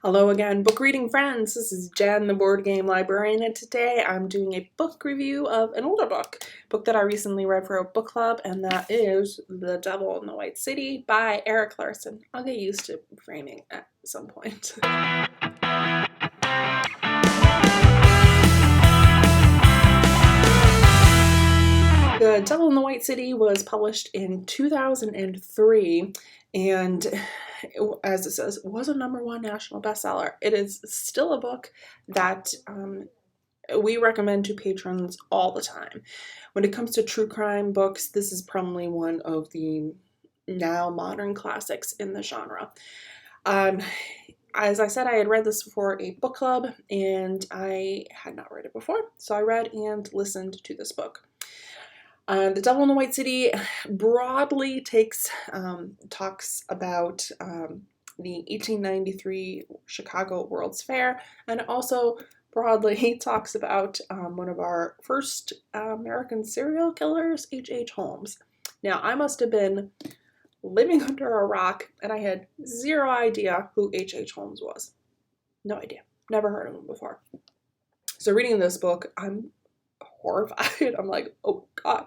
Hello again, book reading friends. This is Jen, the board game librarian, and today I'm doing a book review of an older book that I recently read for a book club, and that is The Devil in the White City by Erik Larson. I'll get used to framing at some point. The Devil in the White City was published in 2003, and as it says, was a #1 national bestseller. It is still a book that we recommend to patrons all the time. When it comes to true crime books, this is probably one of the now modern classics in the genre. As I said, I had read this for a book club, and I had not read it before, so I read and listened to this book. The Devil in the White City broadly talks about the 1893 Chicago World's Fair, and also broadly talks about one of our first American serial killers, H.H. Holmes. Now, I must have been living under a rock, and I had zero idea who H.H. Holmes was. No idea. Never heard of him before. So reading this book, I'm horrified. I'm like, oh God.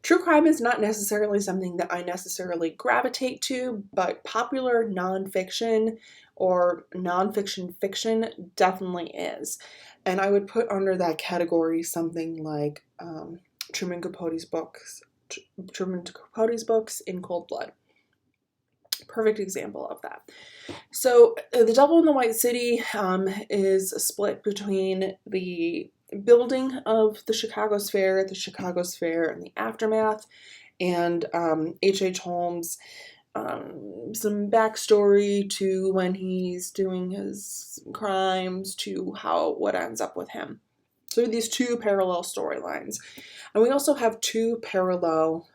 True crime is not necessarily something that I necessarily gravitate to, but popular nonfiction or nonfiction fiction definitely is. And I would put under that category something like Truman Capote's books In Cold Blood. Perfect example of that. So The Devil in the White City is split between the building of the Chicago's Fair, and the aftermath, and H.H. Holmes, some backstory to when he's doing his crimes to what ends up with him. So these two parallel storylines. And we also have two parallel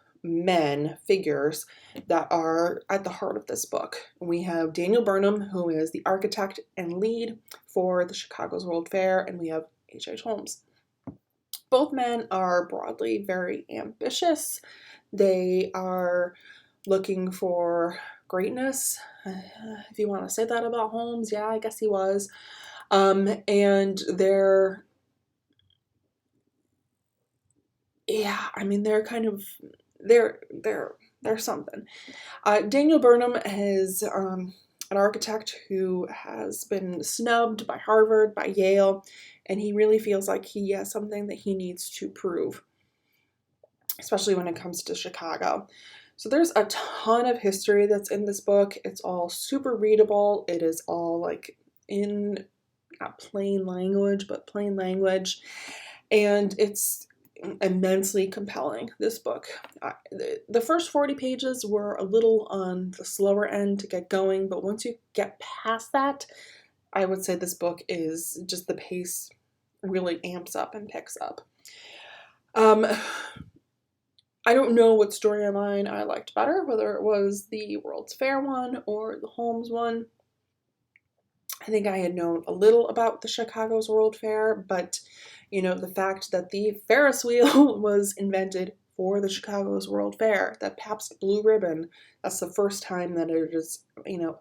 figures that are at the heart of this book. We have Daniel Burnham, who is the architect and lead for the Chicago's World Fair, and we have H.H. Holmes. Both men are broadly very ambitious. They are looking for greatness, if you want to say that about Holmes. Yeah, I guess he was. And they're something. Daniel Burnham is an architect who has been snubbed by Harvard, by Yale, and he really feels like he has something that he needs to prove, especially when it comes to Chicago. So there's a ton of history that's in this book. It's all super readable. It is all like in not plain language, but plain language, and it's immensely compelling, this book. The first 40 pages were a little on the slower end to get going, but once you get past that, I would say this book is just, the pace really amps up and picks up. I don't know what storyline I liked better, whether it was the World's Fair one or the Holmes one. I think I had known a little about the Chicago's World Fair, but the fact that the Ferris wheel was invented for the Chicago's World Fair, that Pabst Blue Ribbon, that's the first time that it is,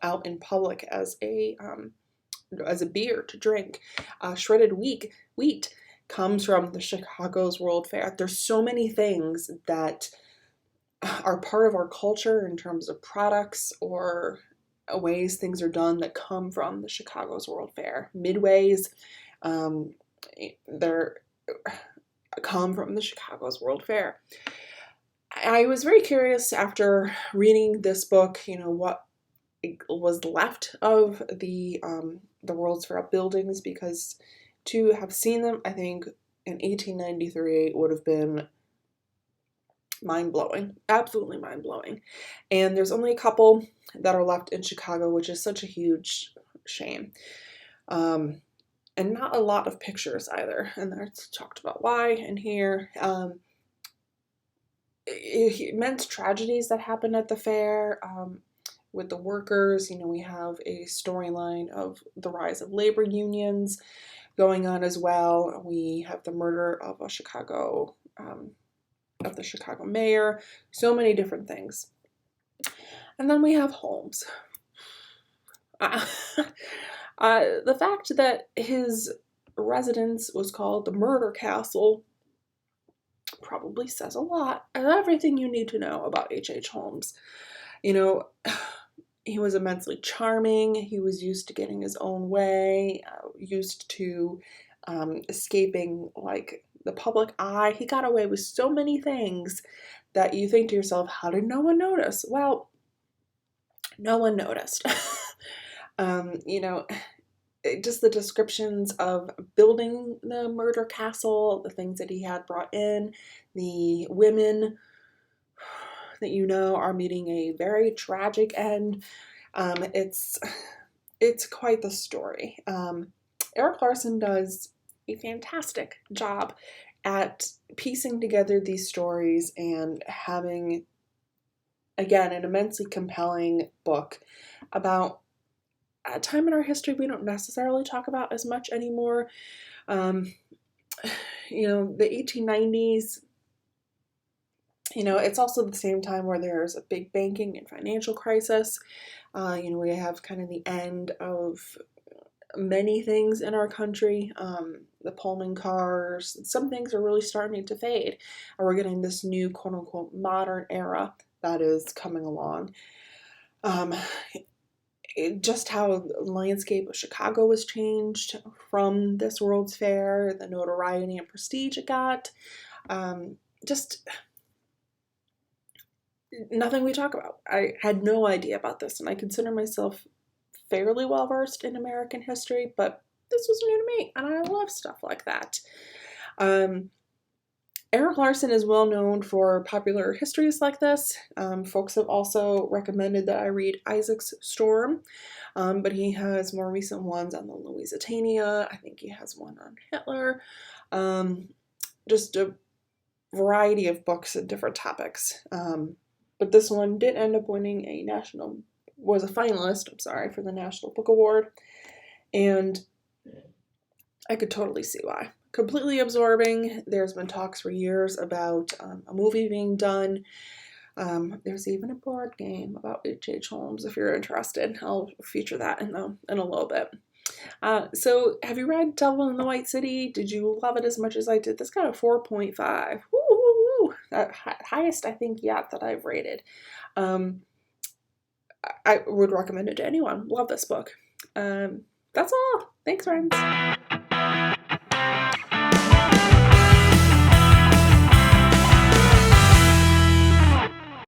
out in public as a beer to drink. Shredded wheat comes from the Chicago's World Fair. There's so many things that are part of our culture in terms of products or ways things are done that come from the Chicago's World Fair. Midways, they're come from the Chicago's World Fair. I was very curious after reading this book, what was left of the World's Fair buildings, because to have seen them, I think in 1893 would have been mind-blowing, absolutely mind-blowing. And there's only a couple that are left in Chicago, which is such a huge shame. And not a lot of pictures either, and that's talked about why in here. Immense tragedies that happened at the fair with the workers. We have a storyline of the rise of labor unions going on as well. We have the murder of the Chicago mayor. So many different things. And then we have Holmes. The fact that his residence was called the Murder Castle probably says a lot of everything you need to know about H.H. Holmes. You know, he was immensely charming. He was used to getting his own way, used to escaping like the public eye. He got away with so many things that you think to yourself, how did no one notice? Well, no one noticed. You know, just the descriptions of building the murder castle, the things that he had brought in, the women that you know are meeting a very tragic end. It's quite the story. Erik Larson does a fantastic job at piecing together these stories and having, again, an immensely compelling book about a time in our history we don't necessarily talk about as much anymore. You know, the 1890s, you know, it's also the same time where there's a big banking and financial crisis. You know, we have kind of the end of many things in our country. The Pullman cars, some things are really starting to fade. And we're getting this new quote unquote modern era that is coming along. Just how the landscape of Chicago was changed from this World's Fair, the notoriety and prestige it got. Just nothing we talk about. I had no idea about this, and I consider myself fairly well versed in American history, but this was new to me, and I love stuff like that. Erik Larson is well known for popular histories like this. Folks have also recommended that I read Isaac's Storm, but he has more recent ones on the Lusitania. I think he has one on Hitler. Just a variety of books and different topics. But this one did end up winning was a finalist, I'm sorry, for the National Book Award. And I could totally see why. Completely absorbing. There's been talks for years about a movie being done. There's even a board game about H.H. Holmes if you're interested. I'll feature that in a little bit. So have you read Devil in the White City? Did you love it as much as I did? This got a 4.5. Woo! That highest I think yet that I've rated. I would recommend it to anyone. Love this book. That's all. Thanks, friends.